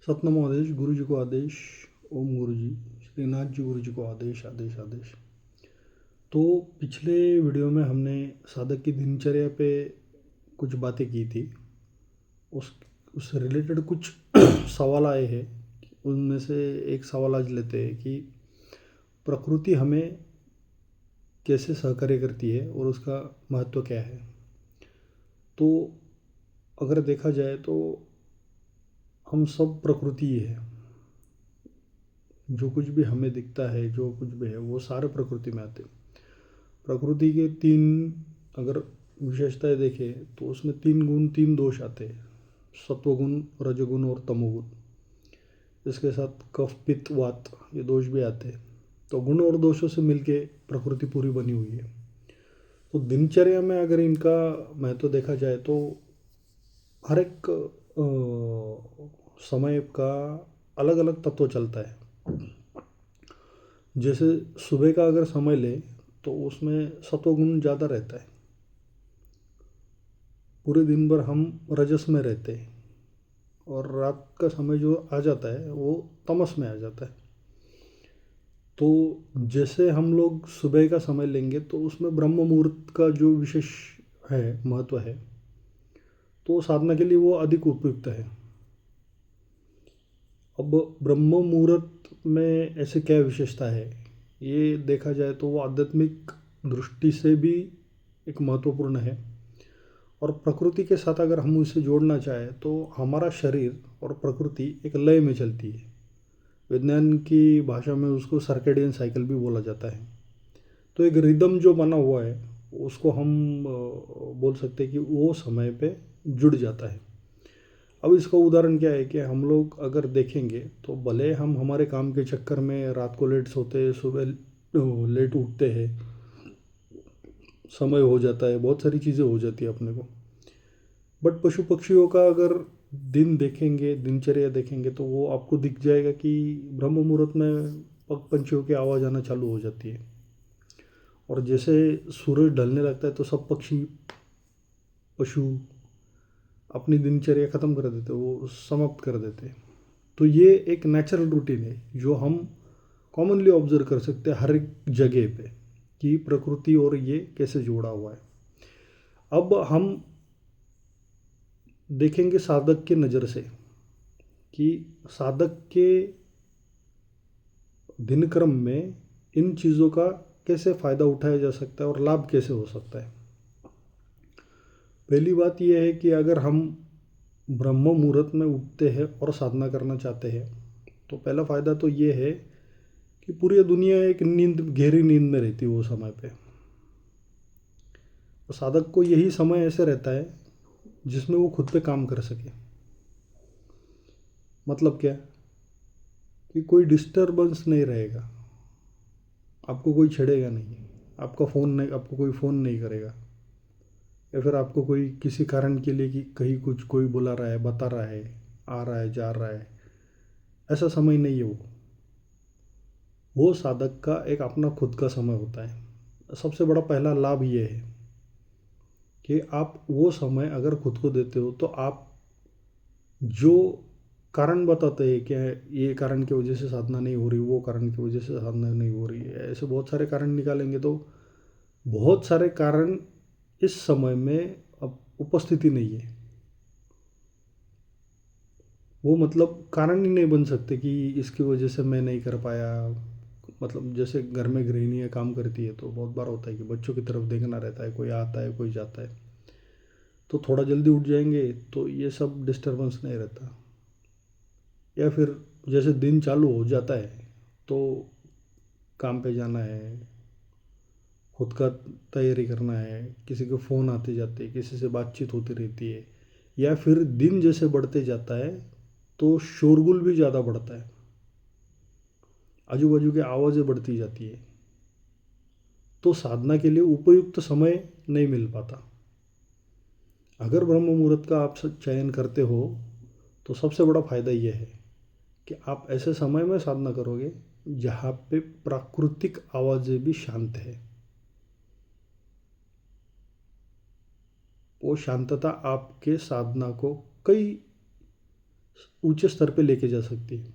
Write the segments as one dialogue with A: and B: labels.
A: सतनाम आदेश, गुरु जी को आदेश। ओम गुरु जी, श्रीनाथ जी गुरु जी को आदेश आदेश आदेश। तो पिछले वीडियो में हमने साधक की दिनचर्या पे कुछ बातें की थी। उस उससे रिलेटेड कुछ सवाल आए हैं। उनमें से एक सवाल आज लेते हैं कि प्रकृति हमें कैसे सहकार्य करती है और उसका महत्व क्या है। तो अगर देखा जाए तो हम सब प्रकृति ही है। जो कुछ भी हमें दिखता है, जो कुछ भी है, वो सारे प्रकृति में आते हैं। प्रकृति के तीन अगर विशेषताएं देखें तो उसमें तीन गुण, तीन दोष आते हैं। सत्वगुण, रजगुण और तमोगुण। इसके साथ कफ, पित्त, वात, ये दोष भी आते हैं। तो गुण और दोषों से मिलके प्रकृति पूरी बनी हुई है। तो दिनचर्या में अगर इनका महत्व देखा जाए तो हर एक समय का अलग अलग तत्व चलता है। जैसे सुबह का अगर समय ले तो उसमें सत्वगुण ज़्यादा रहता है। पूरे दिन भर हम रजस में रहते हैं और रात का समय जो आ जाता है वो तमस में आ जाता है। तो जैसे हम लोग सुबह का समय लेंगे तो उसमें ब्रह्म मुहूर्त का जो विशेष है, महत्व है, तो साधना के लिए वो अधिक उपयुक्त है। अब ब्रह्म मुहूर्त में ऐसे क्या विशेषता है, ये देखा जाए तो वो आध्यात्मिक दृष्टि से भी एक महत्वपूर्ण है। और प्रकृति के साथ अगर हम उसे जोड़ना चाहें तो हमारा शरीर और प्रकृति एक लय में चलती है। विज्ञान की भाषा में उसको सर्केडियन साइकिल भी बोला जाता है। तो एक रिदम जो बना हुआ है उसको हम बोल सकते हैं कि वो समय पे जुड़ जाता है। अब इसका उदाहरण क्या है कि हम लोग अगर देखेंगे तो भले हम हमारे काम के चक्कर में रात को लेट सोते हैं, सुबह लेट उठते हैं, समय हो जाता है, बहुत सारी चीज़ें हो जाती है अपने को। बट पशु पक्षियों का अगर दिन देखेंगे, दिनचर्या देखेंगे तो वो आपको दिख जाएगा कि ब्रह्म मुहूर्त में पंछियों की आवाज़ आना चालू हो जाती है। और जैसे सूरज ढलने लगता है तो सब पक्षी, पशु अपनी दिनचर्या ख़त्म कर देते, वो समाप्त कर देते। तो ये एक नेचुरल रूटीन है जो हम कॉमनली ऑब्जर्व कर सकते हैं हर एक जगह पे कि प्रकृति और ये कैसे जुड़ा हुआ है। अब हम देखेंगे साधक के नज़र से कि साधक के दिनक्रम में इन चीज़ों का कैसे फ़ायदा उठाया जा सकता है और लाभ कैसे हो सकता है। पहली बात यह है कि अगर हम ब्रह्म मुहूर्त में उठते हैं और साधना करना चाहते हैं तो पहला फ़ायदा तो ये है कि पूरी दुनिया एक नींद, गहरी नींद में रहती है वो समय पे। तो साधक को यही समय ऐसे रहता है जिसमें वो खुद पे काम कर सके। मतलब क्या कि कोई डिस्टरबेंस नहीं रहेगा, आपको कोई छेड़ेगा नहीं, आपका फ़ोन नहीं, आपको कोई फ़ोन नहीं करेगा, या फिर आपको कोई किसी कारण के लिए कि कहीं कुछ कोई बुला रहा है, बता रहा है, आ रहा है, जा रहा है, ऐसा समय नहीं है वो साधक का एक अपना खुद का समय होता है। सबसे बड़ा पहला लाभ ये है कि आप वो समय अगर खुद को देते हो तो आप जो कारण बताते हैं कि ये कारण की वजह से साधना नहीं हो रही, वो कारण की वजह से साधना नहीं हो रही है, ऐसे बहुत सारे कारण निकालेंगे तो बहुत सारे कारण इस समय में अब उपस्थिति नहीं है। वो मतलब कारण ही नहीं बन सकते कि इसकी वजह से मैं नहीं कर पाया। मतलब जैसे घर में गृहिणियाँ काम करती है तो बहुत बार होता है कि बच्चों की तरफ देखना रहता है, कोई आता है, कोई जाता है, तो थोड़ा जल्दी उठ जाएंगे तो ये सब डिस्टरबेंस नहीं रहता। या फिर जैसे दिन चालू हो जाता है तो काम पे जाना है, खुद का तैयारी करना है, किसी के फ़ोन आते जाते, किसी से बातचीत होती रहती है, या फिर दिन जैसे बढ़ते जाता है तो शोरगुल भी ज़्यादा बढ़ता है, आजू बाजू की आवाज़ें बढ़ती जाती है, तो साधना के लिए उपयुक्त समय नहीं मिल पाता। अगर ब्रह्म मुहूर्त का आप चयन करते हो तो सबसे बड़ा फ़ायदा यह है कि आप ऐसे समय में साधना करोगे जहाँ पे प्राकृतिक आवाज़ें भी शांत है। वो शांतता आपके साधना को कई ऊंचे स्तर पे लेके जा सकती है।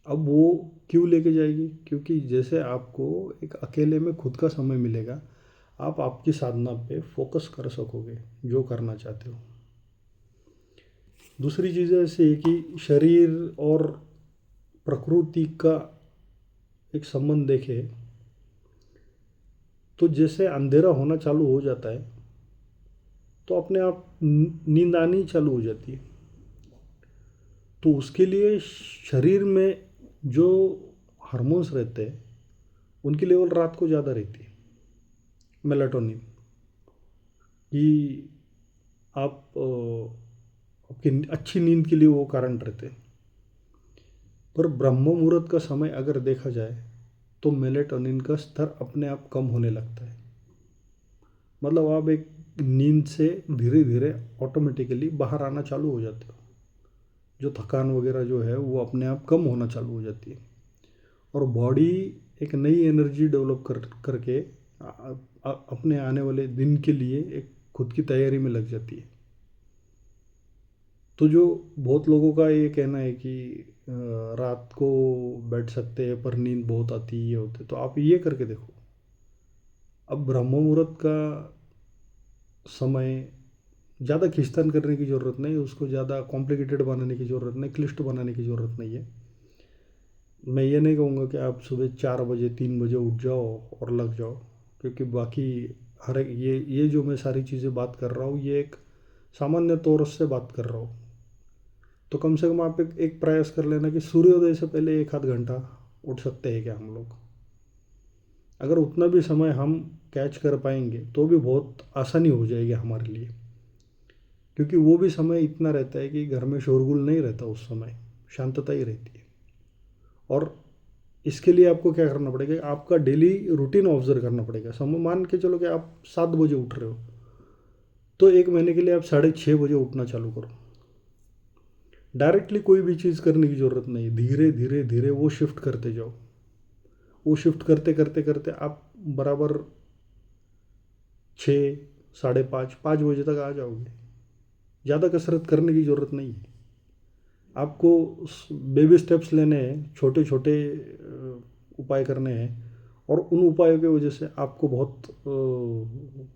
A: अब वो क्यों लेके जाएगी? क्योंकि जैसे आपको एक अकेले में खुद का समय मिलेगा, आप आपकी साधना पे फोकस कर सकोगे जो करना चाहते हो। दूसरी चीज़ ऐसी है कि शरीर और प्रकृति का एक संबंध देखें तो जैसे अंधेरा होना चालू हो जाता है तो अपने आप नींद आनी चालू हो जाती है। तो उसके लिए शरीर में जो हार्मोन्स रहते हैं उनकी लेवल रात को ज़्यादा रहती है, मेलाटोनिन कि आप आपकी अच्छी नींद के लिए वो कारण रहते हैं। पर ब्रह्म मुहूर्त का समय अगर देखा जाए तो मेलेटोनिन का स्तर अपने आप कम होने लगता है। मतलब आप एक नींद से धीरे धीरे ऑटोमेटिकली बाहर आना चालू हो जाते हो। जो थकान वगैरह जो है वो अपने आप कम होना चालू हो जाती है और बॉडी एक नई एनर्जी डेवलप करके अपने आने वाले दिन के लिए एक खुद की तैयारी में लग जाती है। तो जो बहुत लोगों का ये कहना है कि रात को बैठ सकते हैं पर नींद बहुत आती है, ये होते, तो आप ये करके देखो। अब ब्रह्म मुहूर्त का समय ज़्यादा खींचतान करने की ज़रूरत नहीं, उसको ज़्यादा कॉम्प्लिकेटेड बनाने की ज़रूरत नहीं, क्लिष्ट बनाने की ज़रूरत नहीं है। मैं ये नहीं कहूँगा कि आप सुबह 4 बजे 3 बजे उठ जाओ और लग जाओ, क्योंकि बाकी हर एक ये जो मैं सारी चीज़ें बात कर रहा हूँ ये एक सामान्य तौर से बात कर रहा हूँ। तो कम से कम आप एक प्रयास कर लेना कि सूर्योदय से पहले 1 आध घंटा उठ सकते हैं क्या हम लोग। अगर उतना भी समय हम कैच कर पाएंगे तो भी बहुत आसानी हो जाएगी हमारे लिए, क्योंकि वो भी समय इतना रहता है कि घर में शोरगुल नहीं रहता, उस समय शांतता ही रहती है। और इसके लिए आपको क्या करना पड़ेगा, आपका डेली रूटीन ऑब्जर्व करना पड़ेगा। समय मान के चलो कि आप 7 बजे उठ रहे हो तो 1 महीने के लिए आप 6:30 बजे उठना चालू करो। डायरेक्टली कोई भी चीज़ करने की ज़रूरत नहीं, धीरे धीरे धीरे वो शिफ्ट करते जाओ। वो शिफ्ट करते करते करते आप बराबर 6, 5:30, 5 बजे तक आ जाओगे। ज़्यादा कसरत करने की ज़रूरत नहीं है। आपको बेबी स्टेप्स लेने हैं, छोटे छोटे उपाय करने हैं और उन उपायों की वजह से आपको बहुत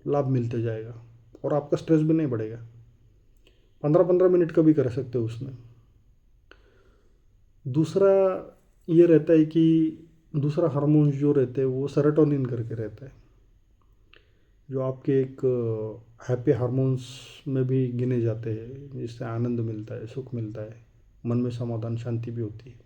A: लाभ मिलते जाएगा और आपका स्ट्रेस भी नहीं बढ़ेगा। 15-15 मिनट का भी कर सकते हो उसमें। दूसरा ये रहता है कि दूसरा हार्मोन जो रहते हैं वो सेरोटोनिन करके रहता है, जो आपके एक हैप्पी हार्मोन्स में भी गिने जाते हैं, जिससे आनंद मिलता है, सुख मिलता है, मन में समाधान शांति भी होती है।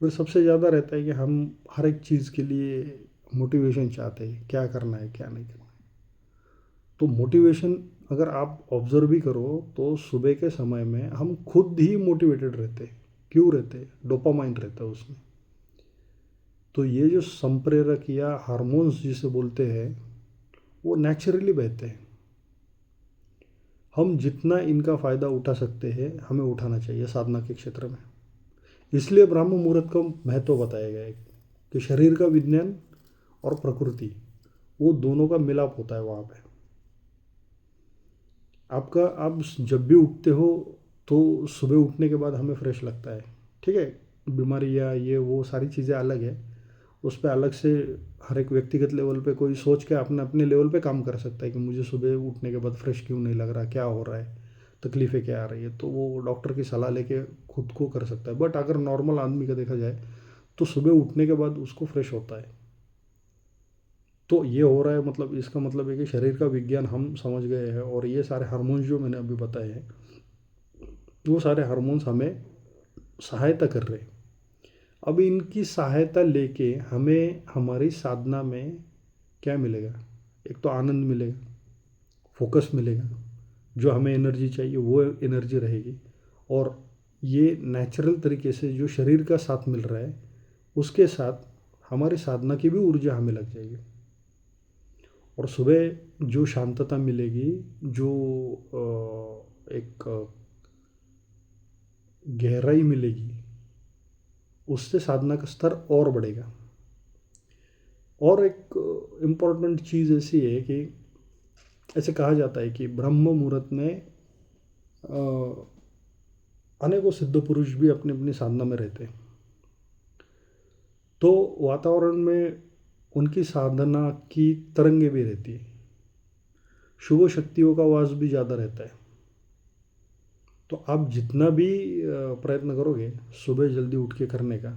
A: फिर सबसे ज़्यादा रहता है कि हम हर एक चीज़ के लिए मोटिवेशन चाहते हैं, क्या करना है क्या नहीं करना है। तो मोटिवेशन अगर आप ऑब्जर्व भी करो तो सुबह के समय में हम खुद ही मोटिवेटेड रहते हैं। क्यों रहते हैं? डोपामाइन रहता है उसमें। तो ये जो संप्रेरक या हार्मोन्स जिसे बोलते हैं वो नेचुरली बहते हैं। हम जितना इनका फ़ायदा उठा सकते हैं हमें उठाना चाहिए साधना के क्षेत्र में। इसलिए ब्रह्म मुहूर्त का महत्व बताया गया है कि शरीर का विज्ञान और प्रकृति वो दोनों का मिलाप होता है वहाँ पे। आपका आप जब भी उठते हो तो सुबह उठने के बाद हमें फ्रेश लगता है, ठीक है। बीमारी या ये वो सारी चीज़ें अलग है, उस पर अलग से हर एक व्यक्तिगत लेवल पे कोई सोच के अपने अपने लेवल पे काम कर सकता है कि मुझे सुबह उठने के बाद फ्रेश क्यों नहीं लग रहा, क्या हो रहा है, तकलीफ़ें क्या आ रही है, तो वो डॉक्टर की सलाह लेके खुद को कर सकता है। बट अगर नॉर्मल आदमी का देखा जाए तो सुबह उठने के बाद उसको फ्रेश होता है। तो ये हो रहा है, मतलब इसका मतलब है कि शरीर का विज्ञान हम समझ गए हैं और ये सारे हार्मोन्स जो मैंने अभी बताए हैं वो सारे हार्मोन्स हमें सहायता कर रहे हैं। अब इनकी सहायता लेके हमें हमारी साधना में क्या मिलेगा? एक तो आनंद मिलेगा, फोकस मिलेगा, जो हमें एनर्जी चाहिए वो एनर्जी रहेगी, और ये नेचुरल तरीके से जो शरीर का साथ मिल रहा है उसके साथ हमारी साधना की भी ऊर्जा हमें लग जाएगी। और सुबह जो शांतता मिलेगी, जो एक गहराई मिलेगी, उससे साधना का स्तर और बढ़ेगा। और एक इम्पॉर्टेंट चीज़ ऐसी है कि ऐसे कहा जाता है कि ब्रह्म मुहूर्त में अनेकों सिद्ध पुरुष भी अपनी अपनी साधना में रहते हैं। तो वातावरण में उनकी साधना की तरंगे भी रहती है, शुभ शक्तियों का वास भी ज़्यादा रहता है। तो आप जितना भी प्रयत्न करोगे सुबह जल्दी उठ के करने का,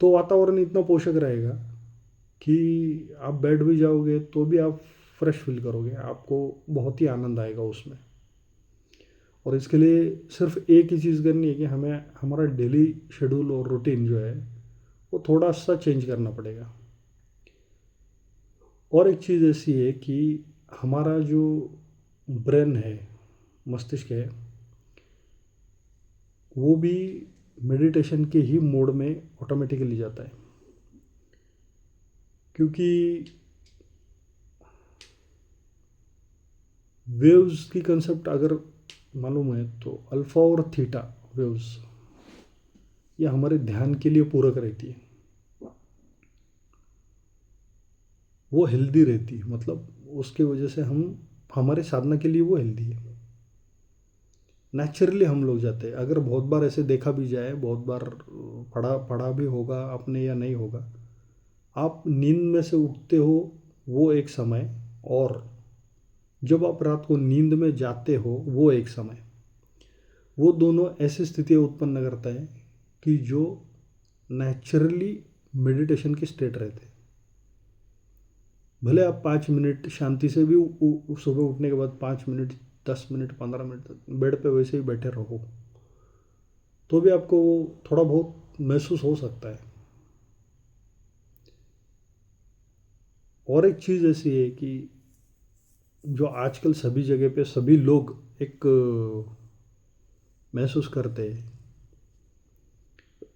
A: तो वातावरण इतना पोषक रहेगा कि आप बैठ भी जाओगे तो भी आप फ्रेश फील करोगे, आपको बहुत ही आनंद आएगा उसमें। और इसके लिए सिर्फ एक ही चीज़ करनी है कि हमें हमारा डेली शेड्यूल और रूटीन जो है वो थोड़ा सा चेंज करना पड़ेगा। और एक चीज़ ऐसी है कि हमारा जो ब्रेन है, मस्तिष्क है, वो भी मेडिटेशन के ही मोड में ऑटोमेटिकली जाता है। क्योंकि वेव्स की कंसेप्ट अगर मालूम है तो अल्फ़ा और थीटा वेव्स ये हमारे ध्यान के लिए पूरक रहती है, वो हेल्दी रहती है, मतलब उसके वजह से हम हमारे साधना के लिए वो हेल्दी है। नेचुरली हम लोग जाते हैं। अगर बहुत बार ऐसे देखा भी जाए, बहुत बार पढ़ा पढ़ा भी होगा आपने या नहीं होगा, आप नींद में से उठते हो वो एक समय, और जब आप रात को नींद में जाते हो वो एक समय, वो दोनों ऐसी स्थितियाँ उत्पन्न करता है कि जो नेचुरली मेडिटेशन की स्टेट रहते हैं। भले आप 5 मिनट शांति से भी सुबह उठने के बाद 5 मिनट, 10 मिनट, 15 मिनट तक बेड पे वैसे ही बैठे रहो, तो भी आपको थोड़ा बहुत महसूस हो सकता है। और एक चीज़ ऐसी है कि जो आजकल सभी जगह पे सभी लोग एक महसूस करते हैं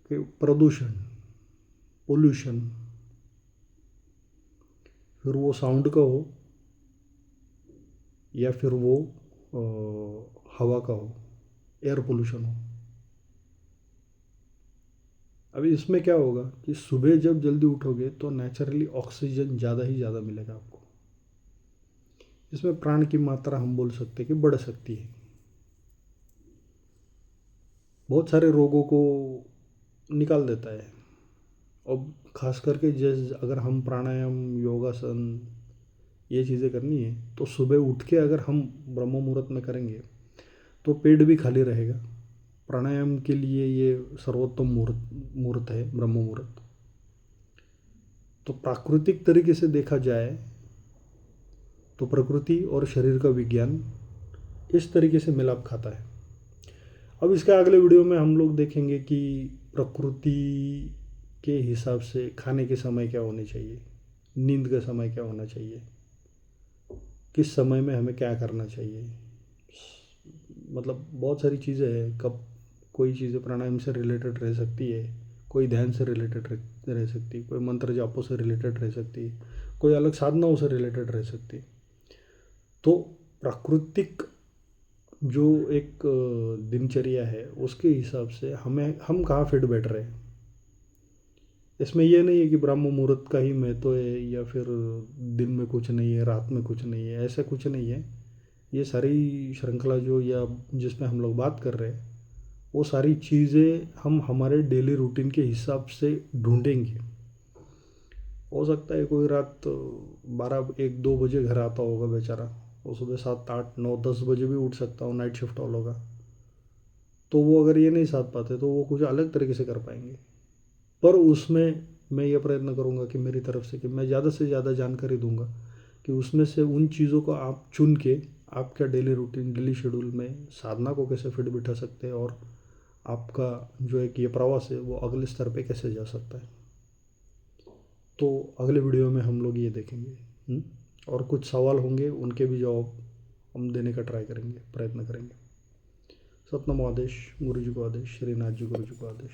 A: कि प्रदूषण, पोल्यूशन, फिर वो साउंड का हो या फिर वो हवा का हो, एयर पोल्यूशन हो। अभी इसमें क्या होगा कि सुबह जब जल्दी उठोगे तो नेचुरली ऑक्सीजन ज़्यादा ही ज़्यादा मिलेगा आपको। इसमें प्राण की मात्रा हम बोल सकते हैं कि बढ़ सकती है। बहुत सारे रोगों को निकाल देता है। और ख़ास करके जैसे अगर हम प्राणायाम, योगासन ये चीज़ें करनी है तो सुबह उठ के अगर हम ब्रह्म मुहूर्त में करेंगे तो पेट भी खाली रहेगा। प्राणायाम के लिए ये सर्वोत्तम मुहूर्त है ब्रह्म मुहूर्त। तो प्राकृतिक तरीके से देखा जाए तो प्रकृति और शरीर का विज्ञान इस तरीके से मिलाप खाता है। अब इसके अगले वीडियो में हम लोग देखेंगे कि प्रकृति के हिसाब से खाने के समय क्या होने चाहिए, नींद का समय क्या होना चाहिए, किस समय में हमें क्या करना चाहिए। मतलब बहुत सारी चीज़ें हैं, कब कोई चीज़ें प्राणायाम से रिलेटेड रह सकती है, कोई ध्यान से रिलेटेड रह सकती है, कोई मंत्र जापों से रिलेटेड रह सकती है, कोई अलग साधनाओं से रिलेटेड रह सकती है। तो प्राकृतिक जो एक दिनचर्या है उसके हिसाब से हम कहाँ फिट बैठ रहे हैं। इसमें यह नहीं है कि ब्रह्म मुहूर्त का ही महत्व है या फिर दिन में कुछ नहीं है, रात में कुछ नहीं है, ऐसा कुछ नहीं है। ये सारी श्रृंखला जो या जिसमें हम लोग बात कर रहे हैं वो सारी चीज़ें हम हमारे डेली रूटीन के हिसाब से ढूंढेंगे। हो सकता है कोई रात 12, 1, 2 बजे घर आता होगा बेचारा, वो सुबह 7, 8, 9, 10 बजे भी उठ सकता हो, नाइट शिफ्ट वालों का। तो वो अगर ये नहीं साध पाते तो वो कुछ अलग तरीके से कर पाएंगे। पर उसमें मैं ये प्रयत्न करूँगा कि मेरी तरफ से कि मैं ज़्यादा से ज़्यादा जानकारी दूंगा कि उसमें से उन चीज़ों को आप चुन के आपका डेली रूटीन, डेली शेड्यूल में साधना को कैसे फिट बिठा सकते हैं और आपका जो एक ये प्रवास है वो अगले स्तर पे कैसे जा सकता है। तो अगले वीडियो में हम लोग ये देखेंगे। और कुछ सवाल होंगे उनके भी जवाब हम देने का ट्राई करेंगे, प्रयत्न करेंगे। सतनाम आदेश, गुरु जी को आदेश, श्रीनाथ जी गुरु जी को आदेश।